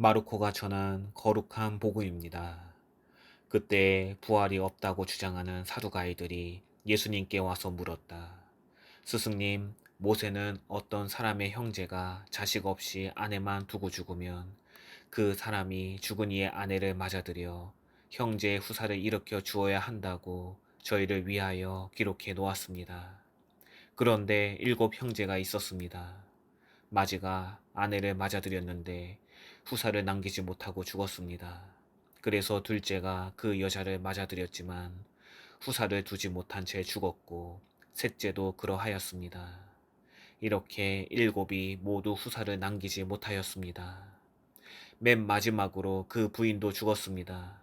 마르코가 전한 거룩한 복음입니다. 그때 부활이 없다고 주장하는 사두가이들이 예수님께 와서 물었다. 스승님, 모세는 어떤 사람의 형제가 자식 없이 아내만 두고 죽으면 그 사람이 죽은 이의 아내를 맞아들여 형제의 후사를 일으켜 주어야 한다고 저희를 위하여 기록해 놓았습니다. 그런데 7형제가 있었습니다. 마지가 아내를 맞아들였는데 후사를 남기지 못하고 죽었습니다. 그래서 둘째가 그 여자를 맞아들였지만 후사를 두지 못한 채 죽었고 셋째도 그러하였습니다. 이렇게 7이 모두 후사를 남기지 못하였습니다. 맨 마지막으로 그 부인도 죽었습니다.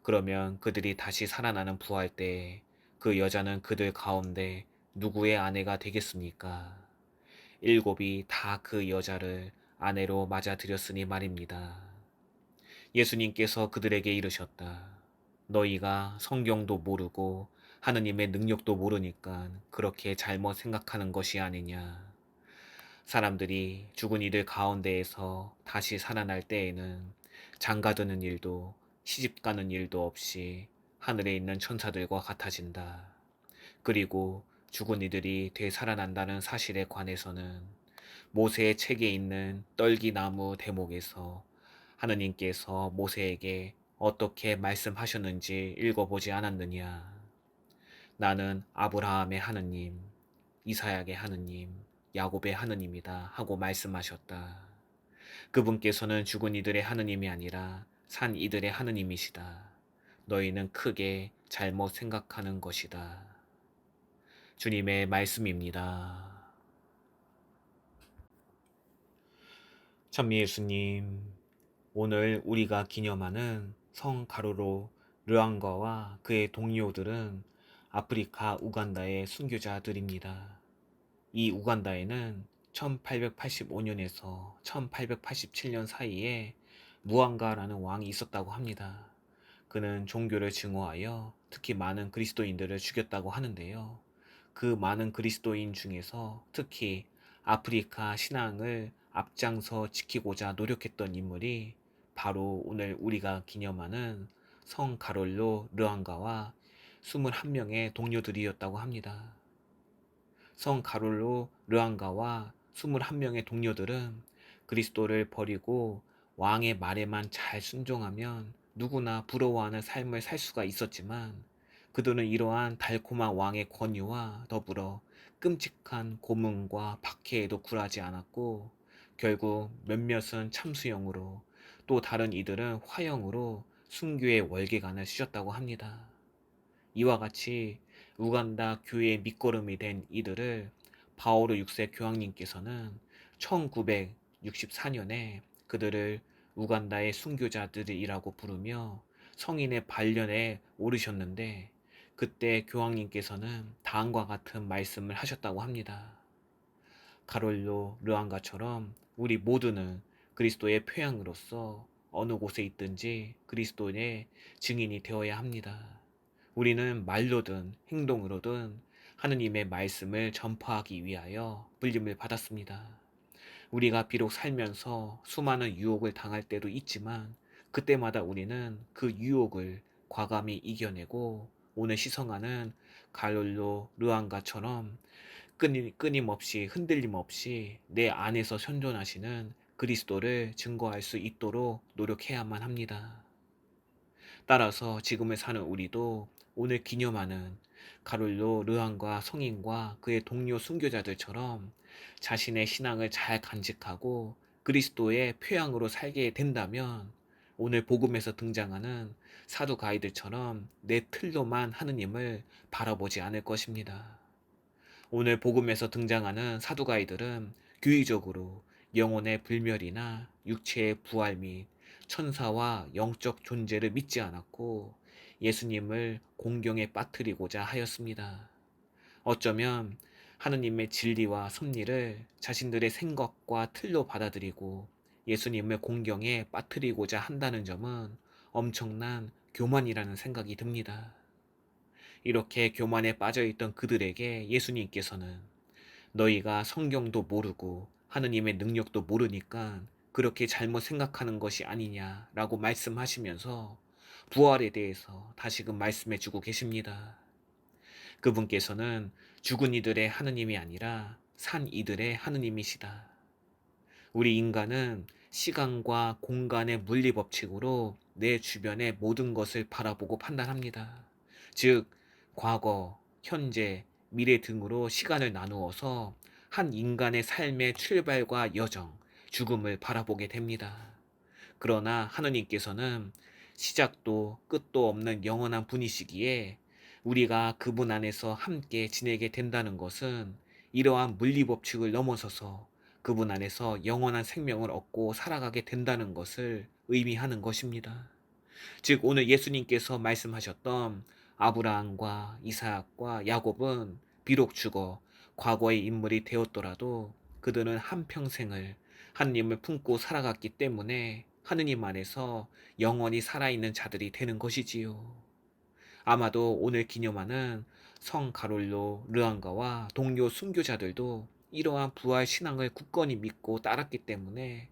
그러면 그들이 다시 살아나는 부활 때에 그 여자는 그들 가운데 누구의 아내가 되겠습니까? 7이 다 그 여자를 아내로 맞아들였으니 말입니다. 예수님께서 그들에게 이르셨다. 너희가 성경도 모르고 하느님의 능력도 모르니까 그렇게 잘못 생각하는 것이 아니냐. 사람들이 죽은 이들 가운데에서 다시 살아날 때에는 장가드는 일도 시집가는 일도 없이 하늘에 있는 천사들과 같아진다. 그리고 죽은 이들이 되살아난다는 사실에 관해서는 모세의 책에 있는 떨기나무 대목에서 하느님께서 모세에게 어떻게 말씀하셨는지 읽어보지 않았느냐. 나는 아브라함의 하느님, 이사약의 하느님, 야곱의 하느님이다 하고 말씀하셨다. 그분께서는 죽은 이들의 하느님이 아니라 산 이들의 하느님이시다. 너희는 크게 잘못 생각하는 것이다. 주님의 말씀입니다. 참 예수님, 오늘 우리가 기념하는 성 가로로 르앙가와 그의 동료들은 아프리카 우간다의 순교자들입니다. 이 우간다에는 1885년에서 1887년 사이에 무앙가라는 왕이 있었다고 합니다. 그는 종교를 증오하여 특히 많은 그리스도인들을 죽였다고 하는데요. 그 많은 그리스도인 중에서 특히 아프리카 신앙을 앞장서 지키고자 노력했던 인물이 바로 오늘 우리가 기념하는 성 가롤로 르앙가와 21명의 동료들이었다고 합니다. 성 가롤로 르앙가와 21명의 동료들은 그리스도를 버리고 왕의 말에만 잘 순종하면 누구나 부러워하는 삶을 살 수가 있었지만 그들은 이러한 달콤한 왕의 권유와 더불어 끔찍한 고문과 박해에도 굴하지 않았고 결국 몇몇은 참수형으로 또 다른 이들은 화형으로 순교의 월계관을 씌웠다고 합니다. 이와 같이 우간다 교회의 밑거름이 된 이들을 바오로 6세 교황님께서는 1964년에 그들을 우간다의 순교자들이라고 부르며 성인의 반련에 오르셨는데 그때 교황님께서는 다음과 같은 말씀을 하셨다고 합니다. 가롤로 르앙가처럼 우리 모두는 그리스도의 표양으로서 어느 곳에 있든지 그리스도의 증인이 되어야 합니다. 우리는 말로든 행동으로든 하느님의 말씀을 전파하기 위하여 불림을 받았습니다. 우리가 비록 살면서 수많은 유혹을 당할 때도 있지만 그때마다 우리는 그 유혹을 과감히 이겨내고 오늘 시성하는 가롤로 르앙가처럼 끊임없이 흔들림 없이 내 안에서 현존하시는 그리스도를 증거할 수 있도록 노력해야만 합니다. 따라서 지금을 사는 우리도 오늘 기념하는 가롤로 르앙과 성인과 그의 동료 순교자들처럼 자신의 신앙을 잘 간직하고 그리스도의 표양으로 살게 된다면 오늘 복음에서 등장하는 사두 가이들처럼 내 틀로만 하느님을 바라보지 않을 것입니다. 오늘 복음에서 등장하는 사두가이들은 교의적으로 영혼의 불멸이나 육체의 부활 및 천사와 영적 존재를 믿지 않았고 예수님을 공경에 빠뜨리고자 하였습니다. 어쩌면 하느님의 진리와 섭리를 자신들의 생각과 틀로 받아들이고 예수님을 공경에 빠뜨리고자 한다는 점은 엄청난 교만이라는 생각이 듭니다. 이렇게 교만에 빠져있던 그들에게 예수님께서는 너희가 성경도 모르고 하느님의 능력도 모르니까 그렇게 잘못 생각하는 것이 아니냐라고 말씀하시면서 부활에 대해서 다시금 말씀해 주고 계십니다. 그분께서는 죽은 이들의 하느님이 아니라 산 이들의 하느님이시다. 우리 인간은 시간과 공간의 물리 법칙으로 내 주변의 모든 것을 바라보고 판단합니다. 즉, 과거, 현재, 미래 등으로 시간을 나누어서 한 인간의 삶의 출발과 여정, 죽음을 바라보게 됩니다. 그러나 하느님께서는 시작도 끝도 없는 영원한 분이시기에 우리가 그분 안에서 함께 지내게 된다는 것은 이러한 물리 법칙을 넘어서서 그분 안에서 영원한 생명을 얻고 살아가게 된다는 것을 의미하는 것입니다. 즉, 오늘 예수님께서 말씀하셨던 아브라함과 이삭과 야곱은 비록 죽어 과거의 인물이 되었더라도 그들은 한평생을 하느님을 품고 살아갔기 때문에 하느님 안에서 영원히 살아있는 자들이 되는 것이지요. 아마도 오늘 기념하는 성 가롤로 르앙가와 동료 순교자들도 이러한 부활 신앙을 굳건히 믿고 따랐기 때문에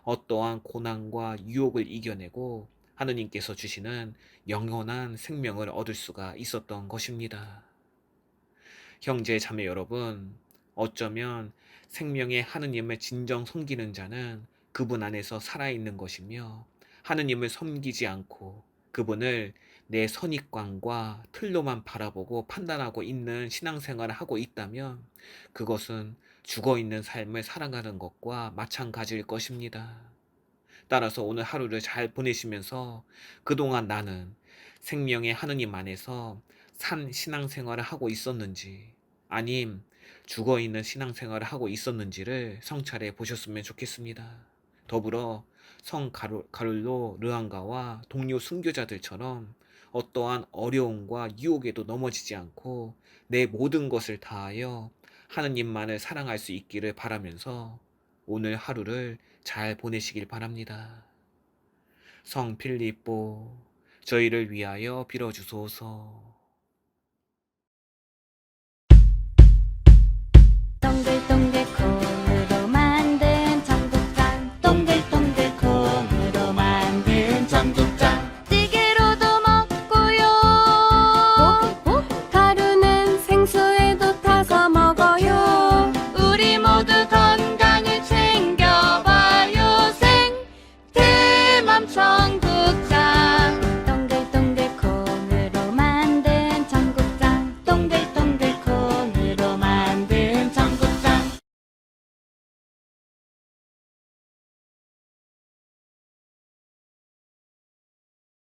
어떠한 고난과 유혹을 이겨내고 하느님께서 주시는 영원한 생명을 얻을 수가 있었던 것입니다. 형제 자매 여러분, 어쩌면 생명의 하느님을 진정 섬기는 자는 그분 안에서 살아있는 것이며 하느님을 섬기지 않고 그분을 내 선입관과 틀로만 바라보고 판단하고 있는 신앙생활을 하고 있다면 그것은 죽어있는 삶을 살아가는 것과 마찬가지일 것입니다. 따라서 오늘 하루를 잘 보내시면서 그동안 나는 생명의 하느님 안에서 산 신앙생활을 하고 있었는지 아님 죽어있는 신앙생활을 하고 있었는지를 성찰해 보셨으면 좋겠습니다. 더불어 성 가룰로 르앙가와 동료 순교자들처럼 어떠한 어려움과 유혹에도 넘어지지 않고 내 모든 것을 다하여 하느님만을 사랑할 수 있기를 바라면서 오늘 하루를 잘 보내시길 바랍니다. 성 필립보, 저희를 위하여 빌어주소서. 동글동글 콩으로 만든 청국장 동글동글 콩으로 만든 청국장 찌개로도 먹고요 가루는 생수에도 타서 먹어요 우리 모두 건강을 챙겨봐요 생태맘청